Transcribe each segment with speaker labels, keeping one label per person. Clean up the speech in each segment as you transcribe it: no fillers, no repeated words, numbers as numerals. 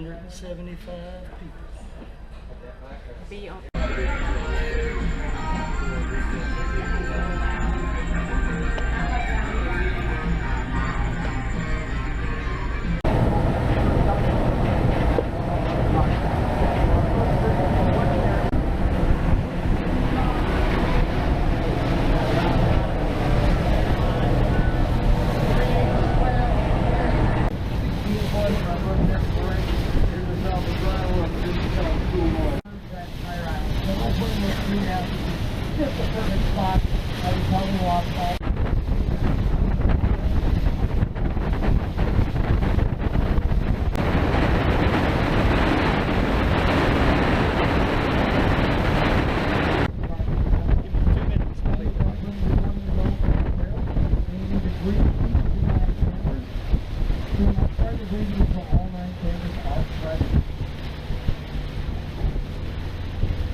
Speaker 1: 175 people.
Speaker 2: Be on.
Speaker 3: Just the perfect spot. I would probably walk back.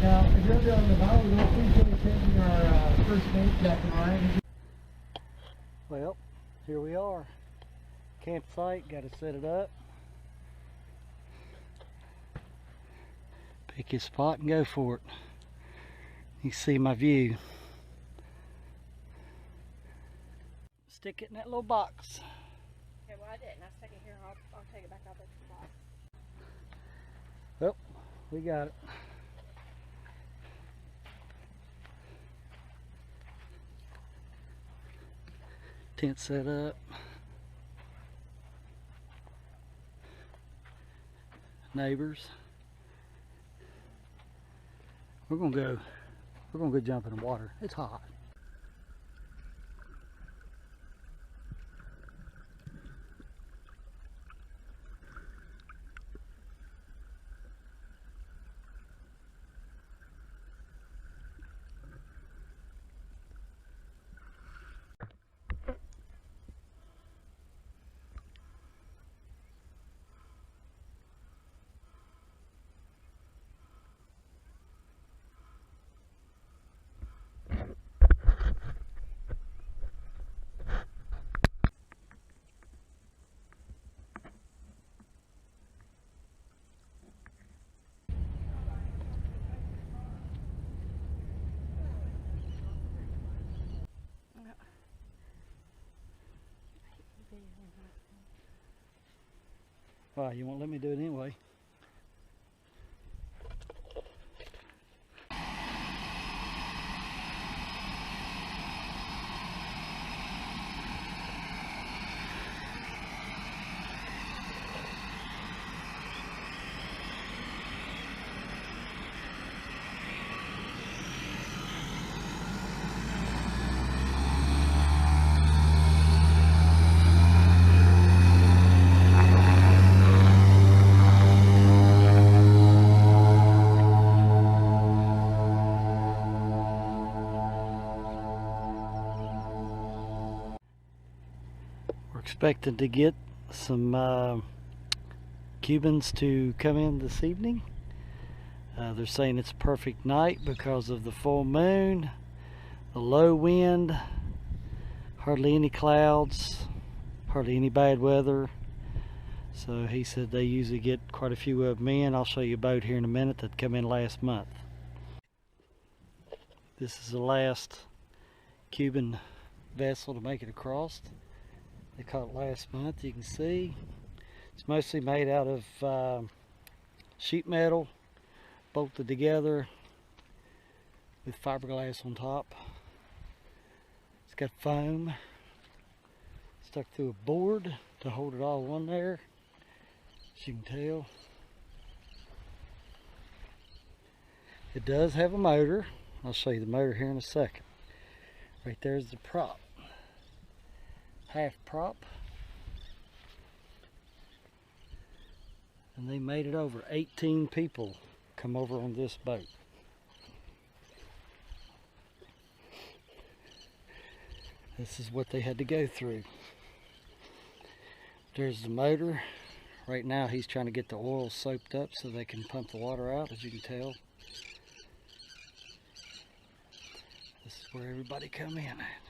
Speaker 3: Now, if you're on the bow, we don't appreciate taking our first mate, Captain Ryan.
Speaker 1: Well, here we are. Campsite, got to set it up. Pick your spot and go for it. You can see my view. Stick it in that little box.
Speaker 2: Okay, well I didn't. I stuck it here. I'll take it back out there to the box.
Speaker 1: Well, we got it. Tent set up. Neighbors. We're gonna go jump in the water. It's hot. Wow, you won't let me do it anyway. We're expecting to get some Cubans to come in this evening. They're saying it's a perfect night because of the full moon, the low wind, hardly any clouds, hardly any bad weather. So he said they usually get quite a few of them in. I'll show you a boat here in a minute that come in last month. This is the last Cuban vessel to make it across. They caught it last month. You can see it's mostly made out of sheet metal bolted together with fiberglass on top. It's got foam stuck through a board to hold it all on there, as you can tell. It does have a motor. I'll show you the motor here in a second. Right there's the prop. Half prop. And they made it over. 18 people come over on this boat. This is what they had to go through. There's the motor. Right now he's trying to get the oil soaked up so they can pump the water out, as you can tell. This is where everybody come in at.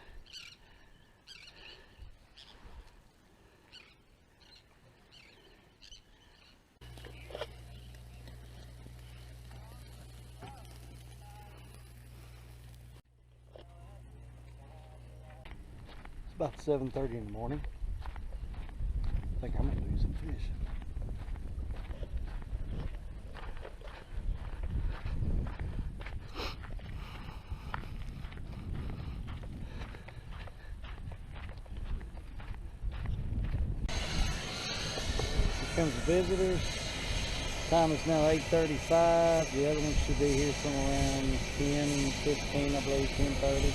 Speaker 1: About 7:30 in the morning. I think I'm gonna lose some fish. Here comes the visitors. Time is now 8:35. The other one should be here somewhere around 10:15, I believe, 10:30.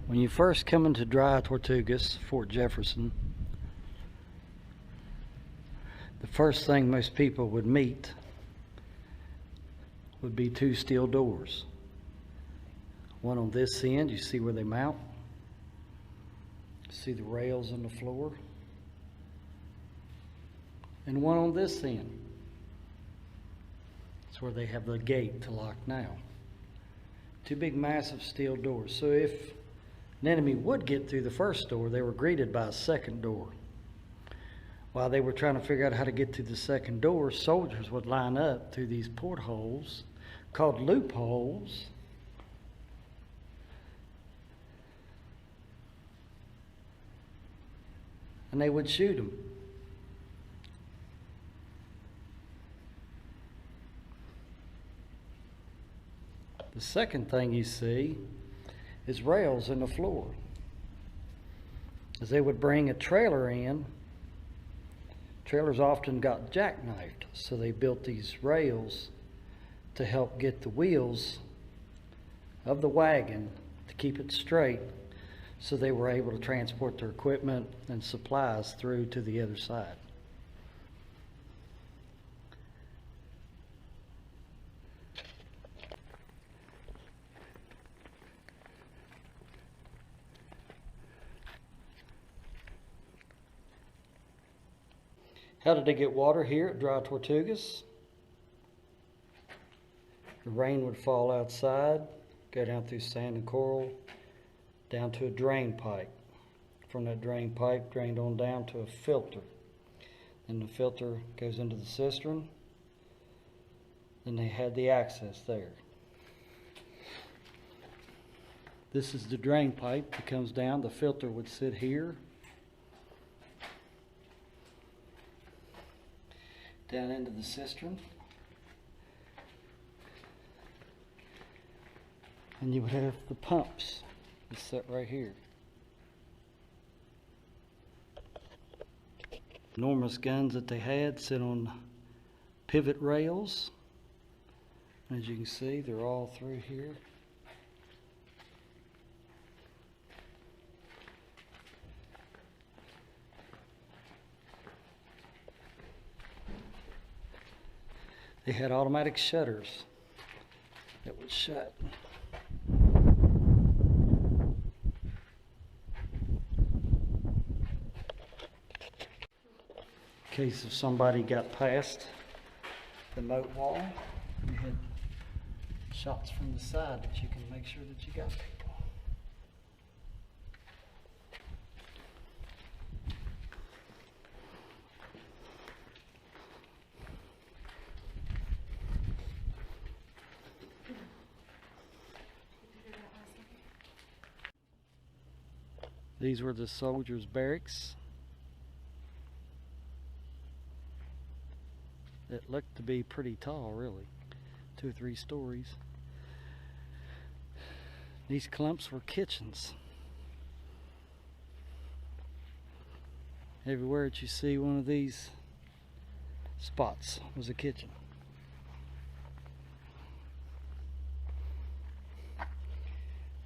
Speaker 1: When you first come into dry Tortugas, Fort Jefferson, the first thing most people would meet would be two steel doors. One on this end, you see where they mount. See the rails on the floor. And one on this end. It's where they have the gate to lock now. Two big massive steel doors. So if an enemy would get through the first door, they were greeted by a second door. While they were trying to figure out how to get to the second door, soldiers would line up through these portholes called loopholes. And they would shoot them. The second thing you see is rails in the floor. As they would bring a trailer in, trailers often got jackknifed, so they built these rails to help get the wheels of the wagon to keep it straight, so they were able to transport their equipment and supplies through to the other side. How did they get water here at Dry Tortugas? The rain would fall outside, go down through sand and coral, down to a drain pipe. From that drain pipe, drained on down to a filter. Then the filter goes into the cistern. Then they had the access there. This is the drain pipe that comes down. The filter would sit here. Down into the cistern. And you would have the pumps that sit right here. Enormous guns that they had sit on pivot rails. As you can see, they're all through here. They had automatic shutters that would shut. In case if somebody got past the moat wall, you had shots from the side that you can make sure that you got people. These were the soldiers' barracks. It looked to be pretty tall, really. 2 or 3 stories. These clumps were kitchens. Everywhere that you see one of these spots was a kitchen.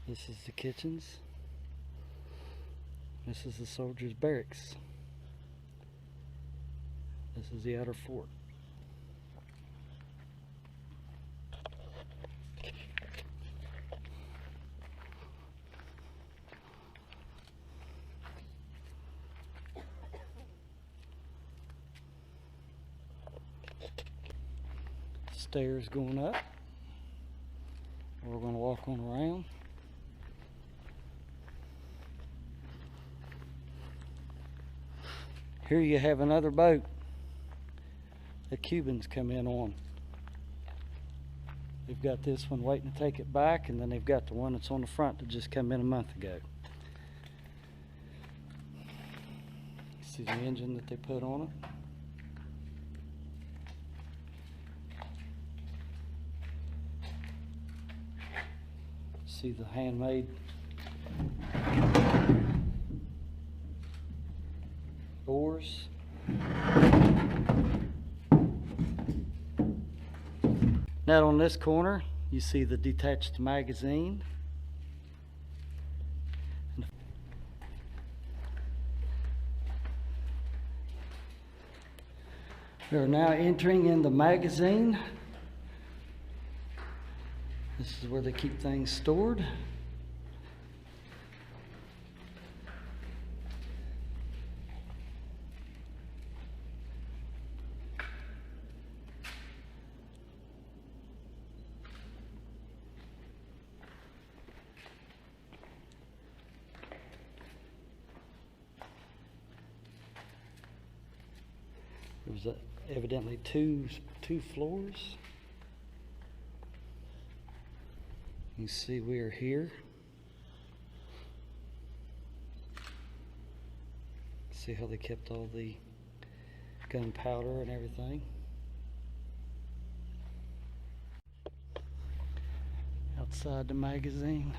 Speaker 1: This is the kitchens. This is the soldiers' barracks. This is the outer fort. Stairs going up. We're going to walk on around. Here you have another boat the Cubans come in on. They've got this one waiting to take it back, and then they've got the one that's on the front that just came in a month ago. See the engine that they put on it? See the handmade oars. Now on this corner you see the detached magazine. We are now entering in the magazine. This is where they keep things stored. There's evidently two floors. You see we are here. See how they kept all the gunpowder and everything. Outside the magazine.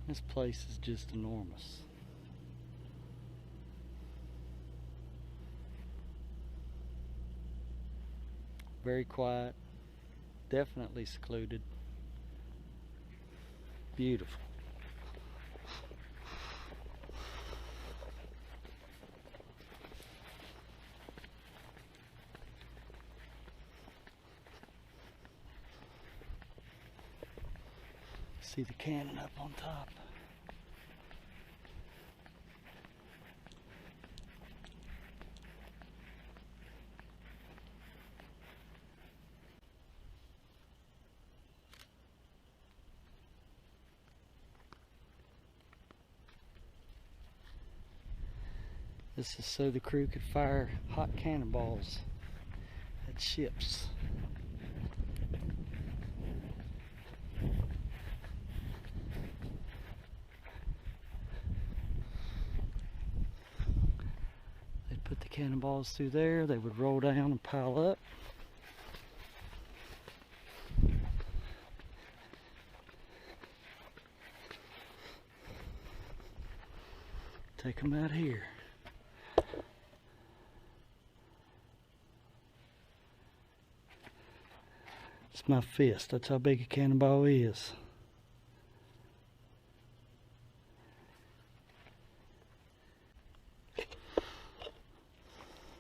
Speaker 1: This place is just enormous. Very quiet, definitely secluded, beautiful. See the cannon up on top. This is so the crew could fire hot cannonballs at ships. They'd put the cannonballs through there, they would roll down and pile up. Take them out here. It's my fist. That's how big a cannonball is.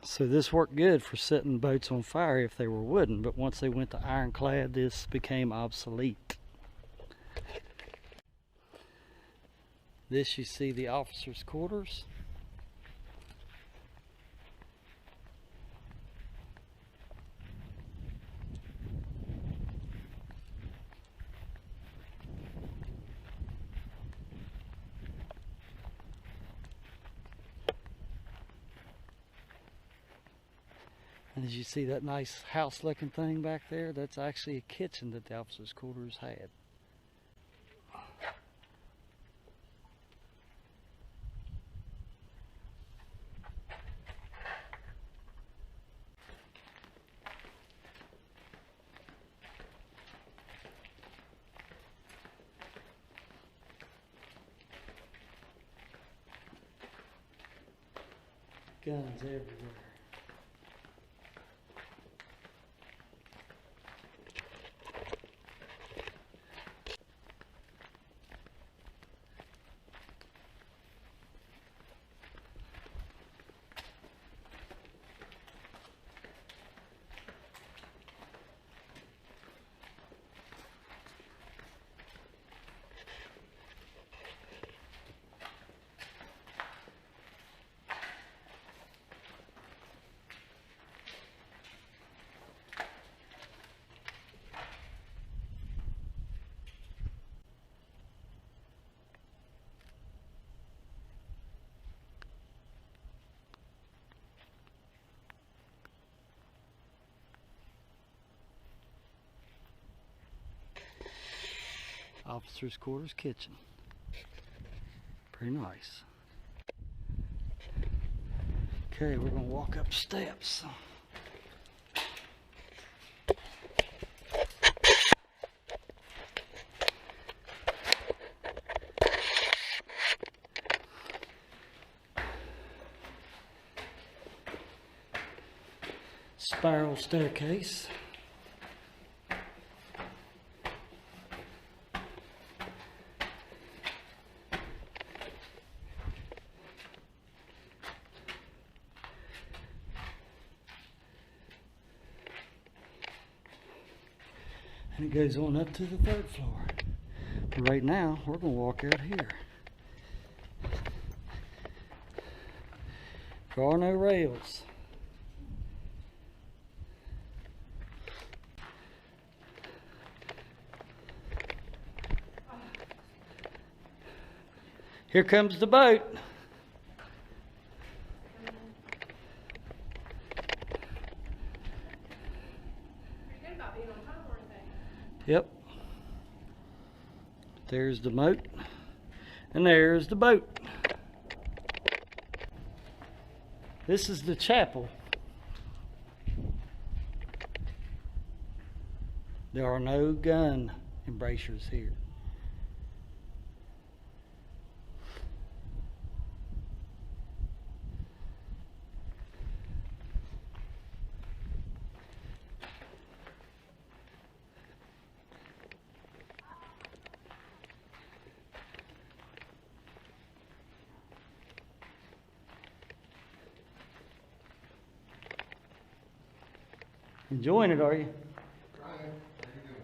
Speaker 1: So this worked good for setting boats on fire if they were wooden, but once they went to ironclad, this became obsolete. This you see the officers' quarters. And as you see that nice house looking thing back there, that's actually a kitchen that the officers' quarters had. Guns everywhere. Officers' quarters kitchen. Pretty nice. Okay, we're gonna walk up steps. Spiral staircase. And it goes on up to the 3rd floor. But right now, we're going to walk out here. There are no rails. Here comes the boat. Yep. There's the moat, and there's the boat. This is the chapel. There are no gun embrasures here. Enjoying it, are you?
Speaker 4: Trying. How you doing?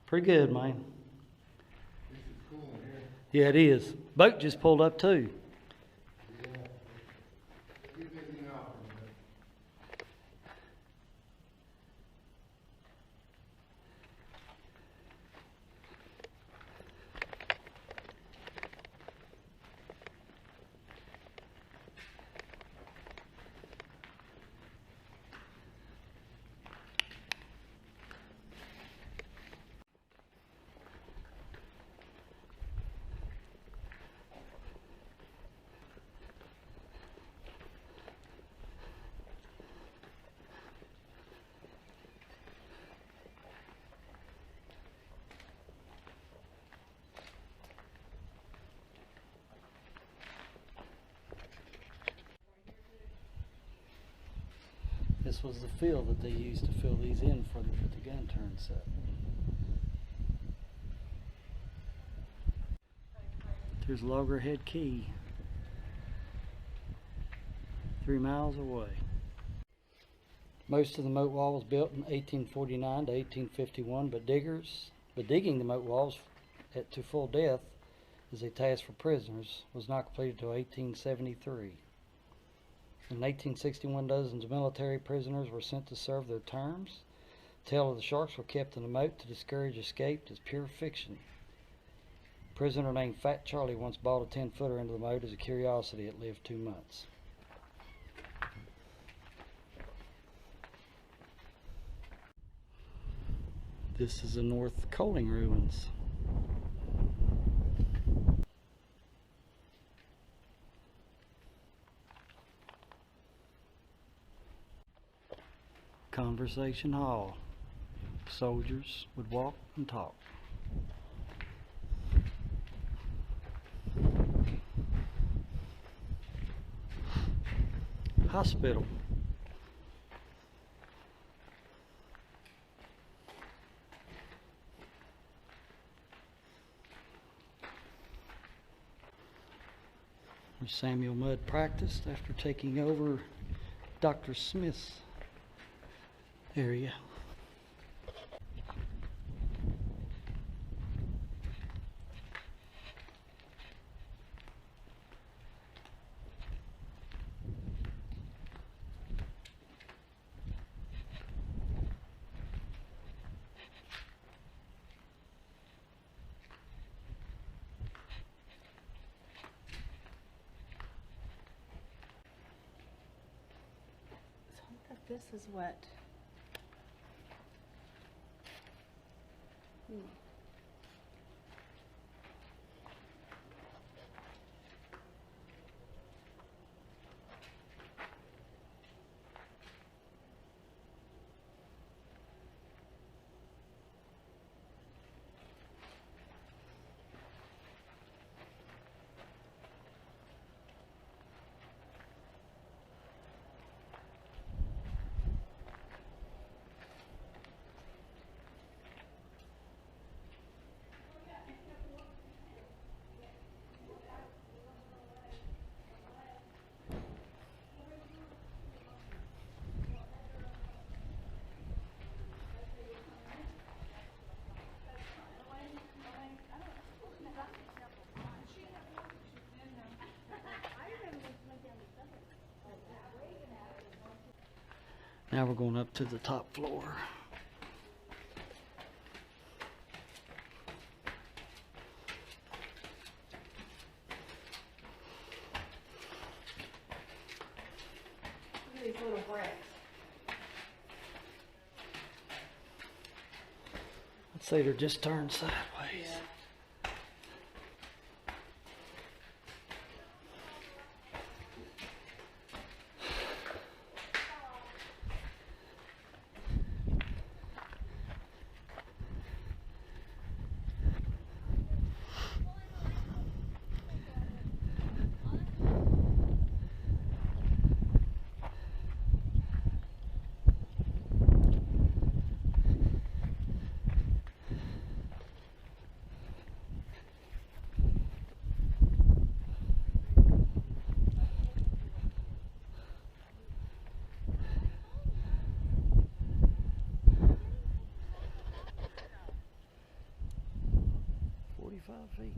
Speaker 1: Pretty good, man.
Speaker 4: This is cool in here.
Speaker 1: Yeah, it is. Boat just pulled up too.
Speaker 4: Yeah. Get busy now.
Speaker 1: This was the fill that they used to fill these in for the gun turn set. There's Loggerhead Key, 3 miles away. Most of the moat wall was built in 1849 to 1851, but digging the moat walls to full depth as a task for prisoners was not completed until 1873. In 1861, dozens of military prisoners were sent to serve their terms. The tale of the sharks were kept in the moat to discourage escape is pure fiction. A prisoner named Fat Charlie once bought a 10-footer into the moat as a curiosity. It lived 2 months. This is the North Coaling Ruins. Conversation Hall. Soldiers would walk and talk. Hospital. Where Samuel Mudd practiced after taking over Dr. Smith's area.
Speaker 2: This is what.
Speaker 1: Now we're going up to the top floor.
Speaker 2: Look at these little bricks.
Speaker 1: I'd say they're just turned sideways.
Speaker 2: Yeah.
Speaker 1: Feet.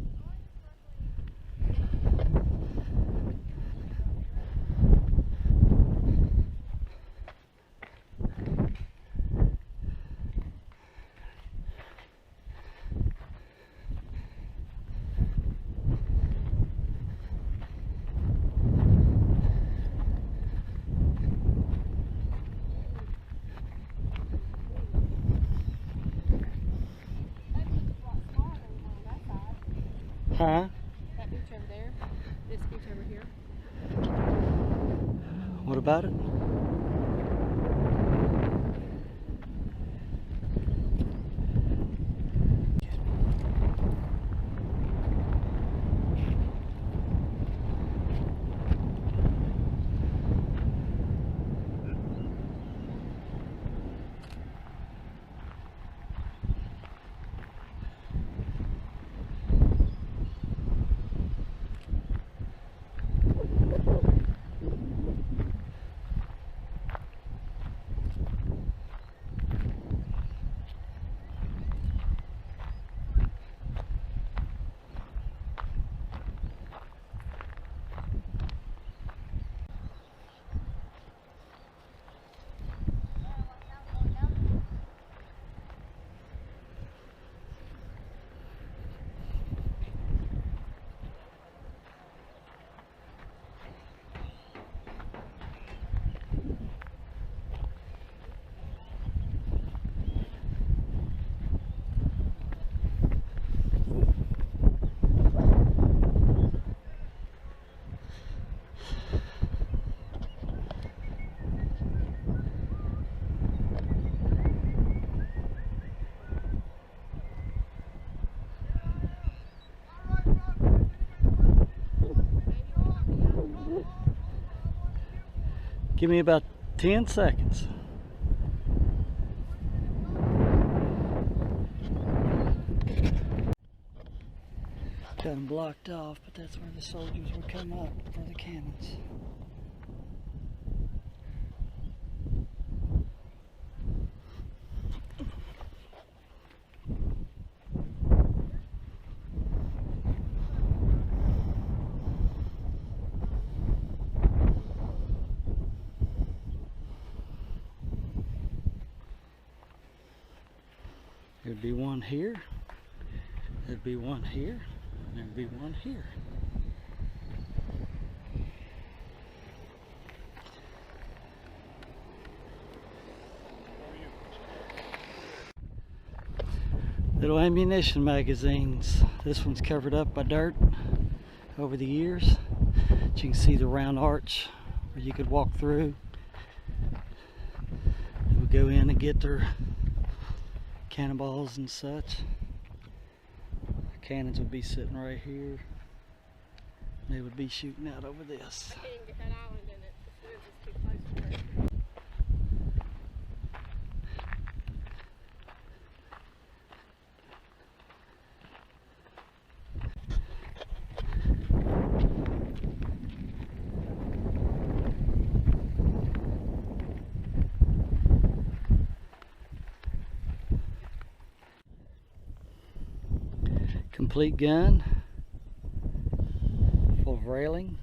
Speaker 1: Huh?
Speaker 2: That beach over there. This beach over here.
Speaker 1: What about it? Give me about 10 seconds. Got them blocked off, but that's where the soldiers would come up for the cannons. There'd be one here, there'd be one here, and there'd be one here. Little ammunition magazines. This one's covered up by dirt over the years. But you can see the round arch where you could walk through. They would go in and get their cannonballs and such. Cannons would be sitting right here. They would be shooting out over this.
Speaker 2: I didn't get that island in it. The woods is too close to it.
Speaker 1: Complete gun, full of railing.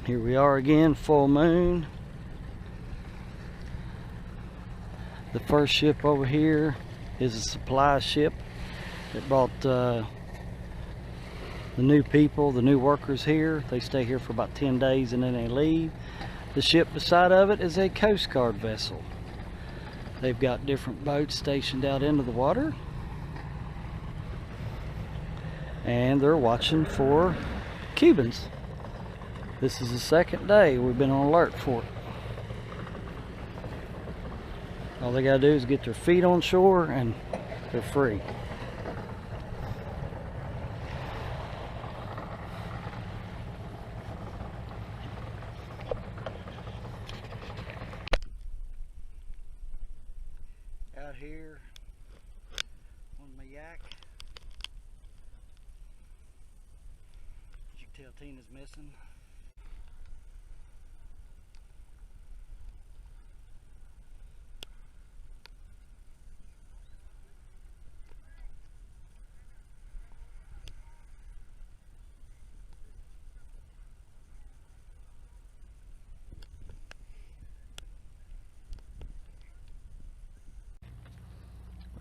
Speaker 1: Here we are again, full moon. The first ship over here is a supply ship that brought the new people, the new workers here. They stay here for about 10 days and then they leave. The ship beside of it is a Coast Guard vessel. They've got different boats stationed out into the water, and they're watching for Cubans. This is the second day we've been on alert for it. All they gotta do is get their feet on shore and they're free. Out here on my yak, as you can tell, Tina's missing.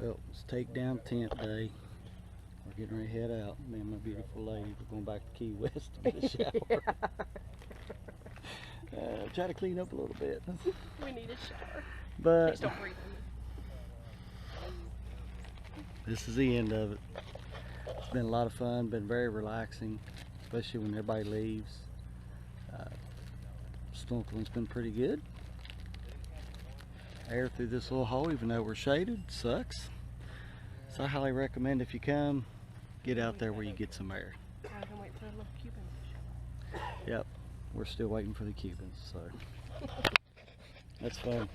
Speaker 1: Well, it's take down tent day. We're getting ready to head out. Me and my beautiful lady, we're going back to Key West to get a shower. Try to clean up a little bit.
Speaker 2: We need a shower.
Speaker 1: But
Speaker 2: Please don't breathe on me.
Speaker 1: this is the end of it. It's been a lot of fun, been very relaxing, especially when everybody leaves. Snorkeling's been pretty good. Air through this little hole, even though we're shaded, sucks. So I highly recommend, if you come, get out there where you get some air.
Speaker 2: I can wait for the little Cuban to show up.
Speaker 1: Yep, we're still waiting for the Cubans, so that's fun.